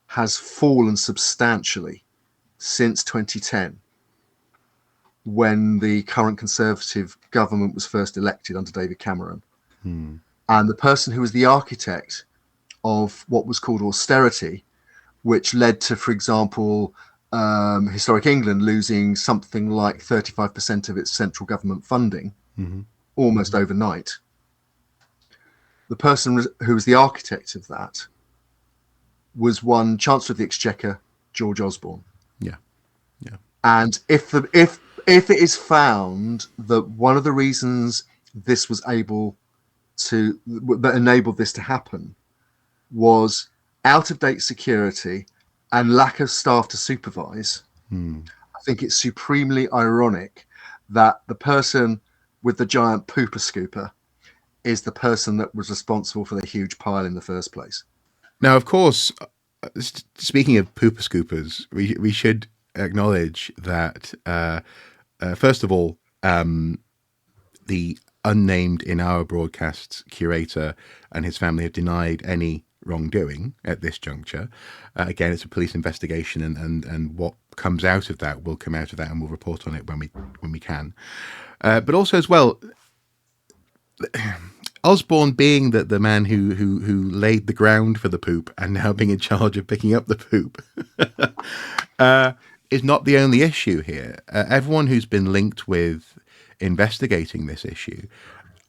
B: has fallen substantially since 2010, when the current Conservative government was first elected under David Cameron. And the person who was the architect of what was called austerity, which led to, for example, Historic England losing something like 35% of its central government funding almost overnight. The person who was the architect of that was one Chancellor of the Exchequer, George Osborne. And if it is found that one of the reasons this was that enabled this to happen was out-of-date security and lack of staff to supervise, I think it's supremely ironic that the person with the giant pooper scooper is the person that was responsible for the huge pile in the first place.
A: Now, of course, speaking of pooper scoopers, we should acknowledge that, first of all, the unnamed in our broadcasts curator and his family have denied any wrongdoing at this juncture. Again, it's a police investigation, and what comes out of that will come out of that, and we'll report on it when we can. But also, as well, Osborne being the man who laid the ground for the poop and now being in charge of picking up the poop is not the only issue here. Everyone who's been linked with investigating this issue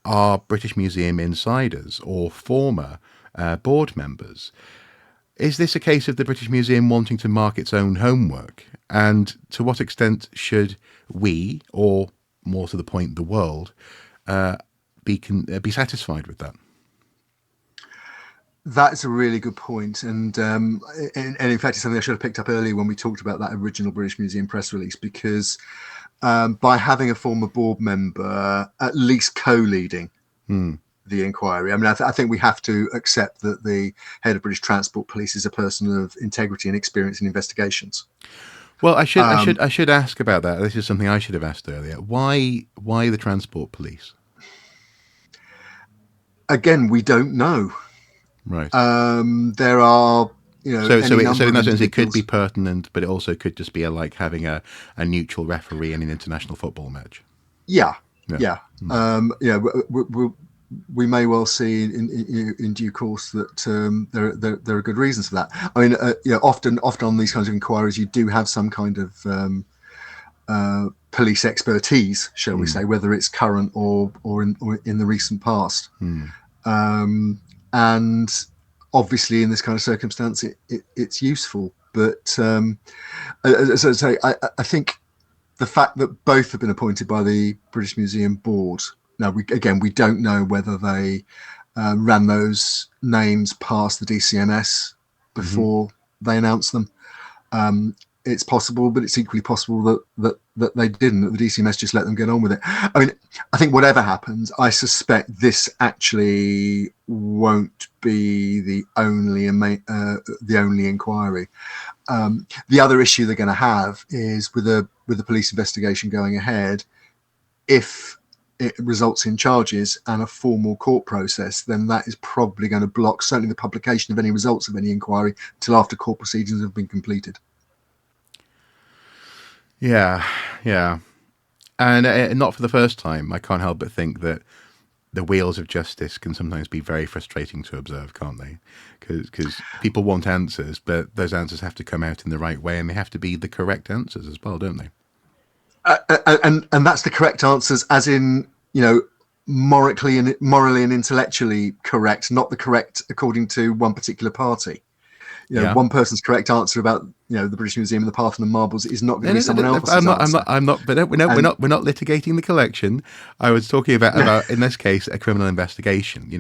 A: are British Museum insiders or former board members. Is this a case of the British Museum wanting to mark its own homework? And to what extent should we, or more to the point, the world, be satisfied with that?
B: That's a really good point. And in fact, it's something I should have picked up earlier when we talked about that original British Museum press release, because by having a former board member at least co-leading the inquiry, I mean, I think we have to accept that the head of British Transport Police is a person of integrity and experience in investigations.
A: Well, I should ask about that. This is something I should have asked earlier. Why the transport police?
B: Again, we don't know.
A: Right.
B: There are,
A: So
B: any number
A: in
B: of
A: that sense, it could be
B: individuals.
A: pertinent, but it also could just be like having a neutral referee in an international football match.
B: Yeah,
A: Yeah.
B: yeah, yeah. We may well see in due course that there are good reasons for that. I mean, often on these kinds of inquiries, you do have some kind of police expertise, shall we say, whether it's current or in the recent past. And obviously, in this kind of circumstance, it's useful. But as I say, I think the fact that both have been appointed by the British Museum Board. Now, we don't know whether they ran those names past the DCMS before they announced them. It's possible, but it's equally possible that they didn't, that the DCMS just let them get on with it. I mean, I think whatever happens, I suspect this actually won't be the only inquiry. The other issue they're going to have is with the police investigation going ahead, if it results in charges and a formal court process, then that is probably going to block certainly the publication of any results of any inquiry till after court proceedings have been completed.
A: Yeah, yeah. And not for the first time. I can't help but think that the wheels of justice can sometimes be very frustrating to observe, can't they? Because people want answers, but those answers have to come out in the right way, and they have to be the correct answers as well, don't they?
B: And that's the correct answers, as in, morally and intellectually correct, not the correct according to one particular party. One person's correct answer about the British Museum and the Parthenon marbles is not going to be someone else's answer.
A: I'm not. But we're not litigating the collection. I was talking about in this case a criminal investigation.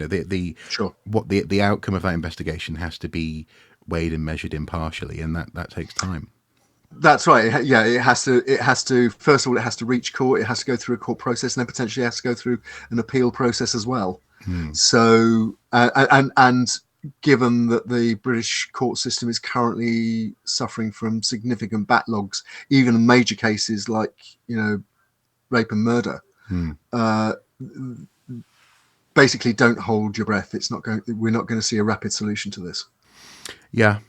B: Sure.
A: What the outcome of that investigation has to be weighed and measured impartially, and that takes time.
B: That's right. Yeah, it has to. First of all, it has to reach court. It has to go through a court process, and then potentially it has to go through an appeal process as well. So, and given that the British court system is currently suffering from significant backlogs, even in major cases like rape and murder, basically don't hold your breath. We're not going to see a rapid solution to this.
A: Yeah,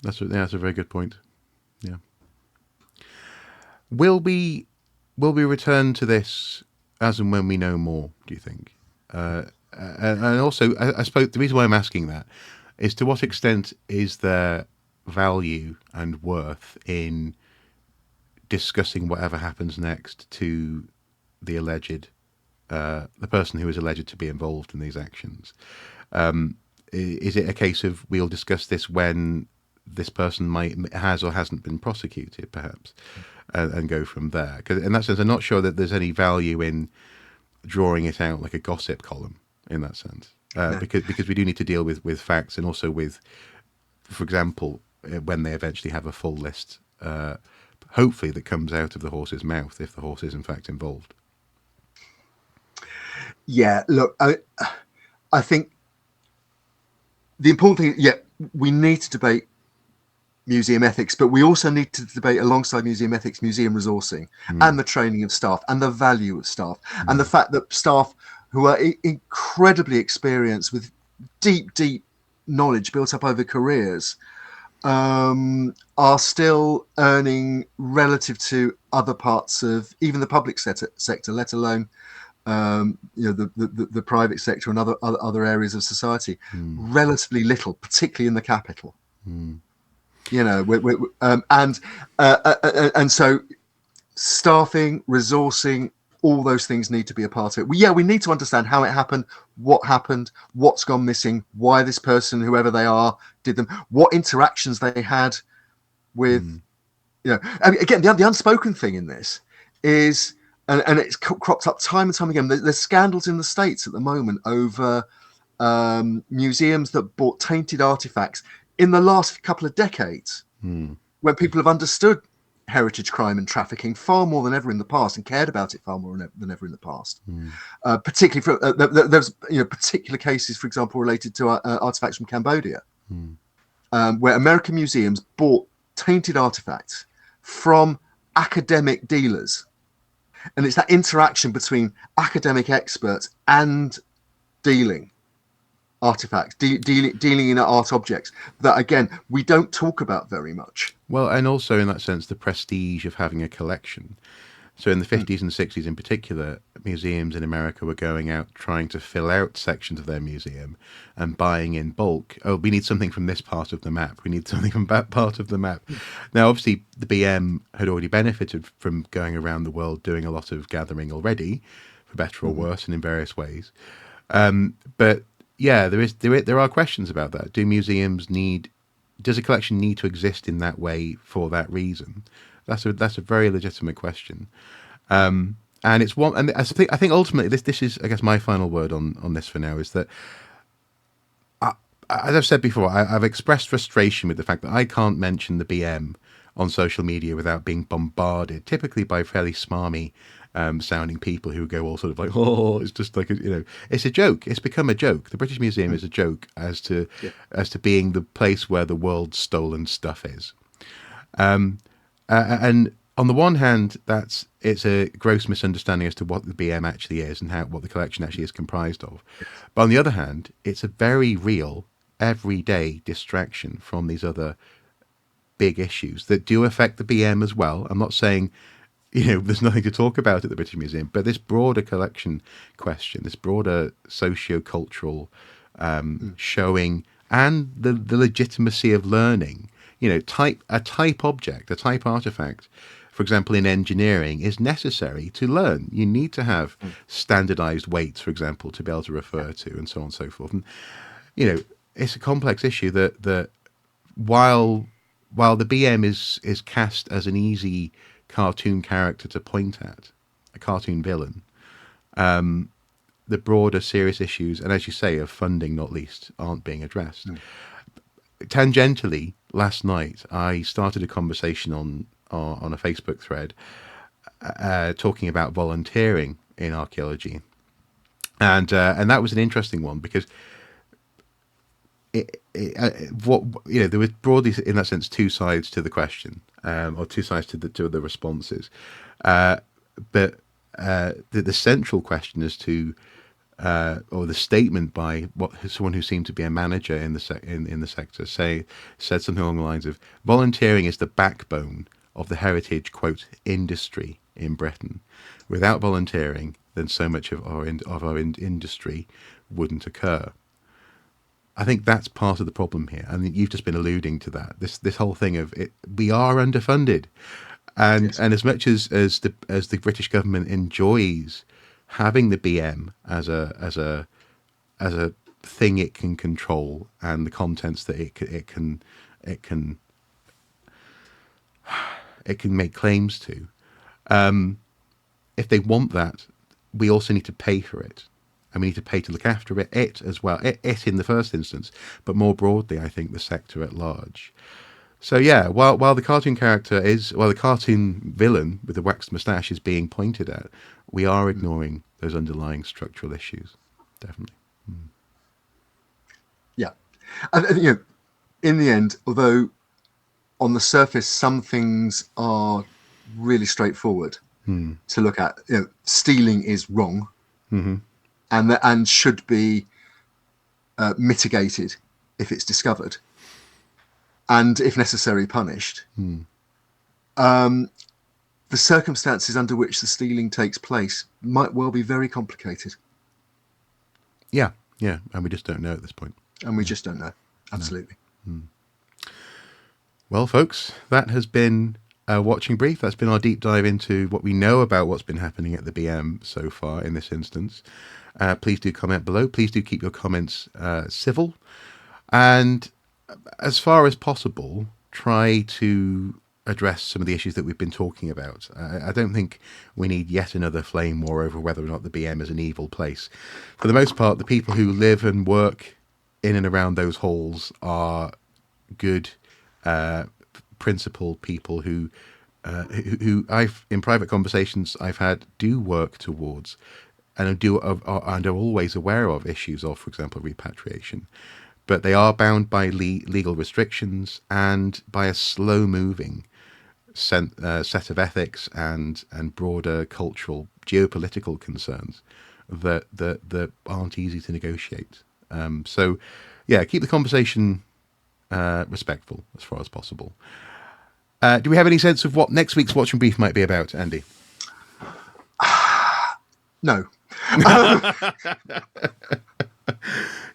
A: that's a very good point. Yeah. Will we return to this as and when we know more, do you think? And also, I suppose the reason why I'm asking that is, to what extent is there value and worth in discussing whatever happens next to the person who is alleged to be involved in these actions? Is it a case of we'll discuss this when this person has or hasn't been prosecuted, perhaps, and go from there? Because in that sense, I'm not sure that there's any value in drawing it out like a gossip column in that sense, because we do need to deal with facts, and also with, for example, when they eventually have a full list, hopefully that comes out of the horse's mouth, if the horse is in fact involved.
B: Yeah, look, I think the important thing, we need to debate museum ethics, but we also need to debate, alongside museum ethics, museum resourcing and the training of staff and the value of staff and the fact that staff who are incredibly experienced with deep knowledge built up over careers are still earning, relative to other parts of even the public sector, let alone the private sector and other areas of society, relatively little, particularly in the capital. And so staffing, resourcing, all those things need to be a part of it. We need to understand how it happened, what's gone missing, why this person, whoever they are, did them, what interactions they had with, again, the unspoken thing in this is, and it's cropped up time and time again, there's scandals in the States at the moment over museums that bought tainted artifacts in the last couple of decades, when people have understood heritage crime and trafficking far more than ever in the past, and cared about it far more than ever in the past. Particularly for there's particular cases, for example, related to artifacts from Cambodia, where American museums bought tainted artifacts from academic dealers. And it's that interaction between academic experts and dealing artifacts, dealing in art objects, that again we don't talk about very much.
A: Well, and also in that sense, the prestige of having a collection. So in the 50s and 60s in particular, museums in America were going out trying to fill out sections of their museum and buying in bulk. Oh, we need something from this part of the map. We need something from that part of the map. Now, obviously, the BM had already benefited from going around the world doing a lot of gathering already, for better or worse, and in various ways. But yeah, there are questions about that. Does a collection need to exist in that way for that reason? That's a very legitimate question, and it's one. And I think ultimately this is, I guess, my final word on this for now is that, as I've said before, I've expressed frustration with the fact that I can't mention the BM on social media without being bombarded, typically by fairly smarmy sounding people who go all sort of like, oh, it's just like it's a joke. It's become a joke. The British Museum is a joke as to being the place where the world's stolen stuff is. And on the one hand, it's a gross misunderstanding as to what the BM actually is and what the collection actually is comprised of. But on the other hand, it's a very real, everyday distraction from these other big issues that do affect the BM as well. I'm not saying, there's nothing to talk about at the British Museum, but this broader collection question, this broader socio-cultural showing, and the legitimacy of learning. A type object, a type artifact, for example, in engineering, is necessary to learn. You need to have standardized weights, for example, to be able to refer to, and so on and so forth. And it's a complex issue that while the BM is cast as an easy cartoon character to point at, a cartoon villain, the broader serious issues, and as you say, of funding not least, aren't being addressed. Tangentially, last night I started a conversation on a Facebook thread talking about volunteering in archaeology, and that was an interesting one because there was broadly in that sense two sides to the question, or two sides to the responses, but the central question as to or the statement by someone who seemed to be a manager in the sector said something along the lines of, volunteering is the backbone of the heritage, quote, industry in Britain. Without volunteering, then so much of our industry wouldn't occur. I think that's part of the problem here, and you've just been alluding to that. This whole thing of it, we are underfunded, and as much as the British government enjoys having the BM as a thing it can control and the contents that it can make claims to, if they want that, we also need to pay for it, and we need to pay to look after it as well. It in the first instance, but more broadly, I think the sector at large. So yeah, while the cartoon the cartoon villain with the waxed moustache is being pointed at, we are ignoring those underlying structural issues, definitely.
B: Yeah, and in the end, although on the surface some things are really straightforward to look at, stealing is wrong, and should be mitigated if it's discovered, and if necessary punished. The circumstances under which the stealing takes place might well be very complicated.
A: Yeah, and we just don't know at this point.
B: And we just don't know. Absolutely.
A: No. Well, folks, that has been a Watching Brief. That's been our deep dive into what we know about what's been happening at the BM so far in this instance. Please do comment below. Please do keep your comments civil. And as far as possible, try to address some of the issues that we've been talking about. I don't think we need yet another flame war over whether or not the BM is an evil place. For the most part, the people who live and work in and around those halls are good, principled people who I've, in private conversations I've had, do work towards and are always aware of issues of, for example, repatriation. But they are bound by legal restrictions and by a slow-moving set of ethics and broader cultural geopolitical concerns that aren't easy to negotiate. So yeah, keep the conversation respectful as far as possible. Do we have any sense of what next week's Watch and Brief might be about, Andy?
B: No.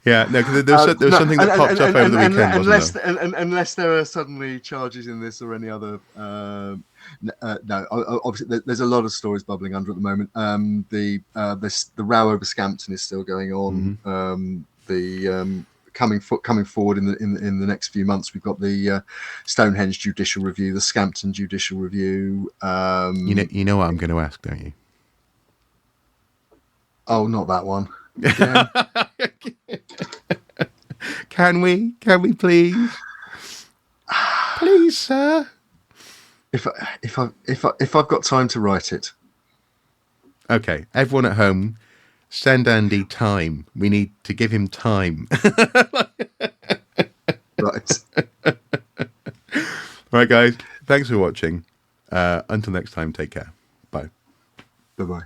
A: Yeah, no, because there was something that popped up over the weekend,
B: unless there are suddenly charges in this or any other. No, obviously there's a lot of stories bubbling under at the moment. The row over Scampton is still going on. Mm-hmm. Coming forward in the next few months, we've got the Stonehenge judicial review, the Scampton judicial review.
A: You know what I'm going to ask, don't you?
B: Oh, not that one. Yeah.
A: Can we please, sir?
B: If I've got time to write it.
A: Okay, everyone at home, send Andy time. We need to give him time.
B: Right.
A: Right, guys. Thanks for watching. Until next time, take care. Bye.
B: Bye-bye.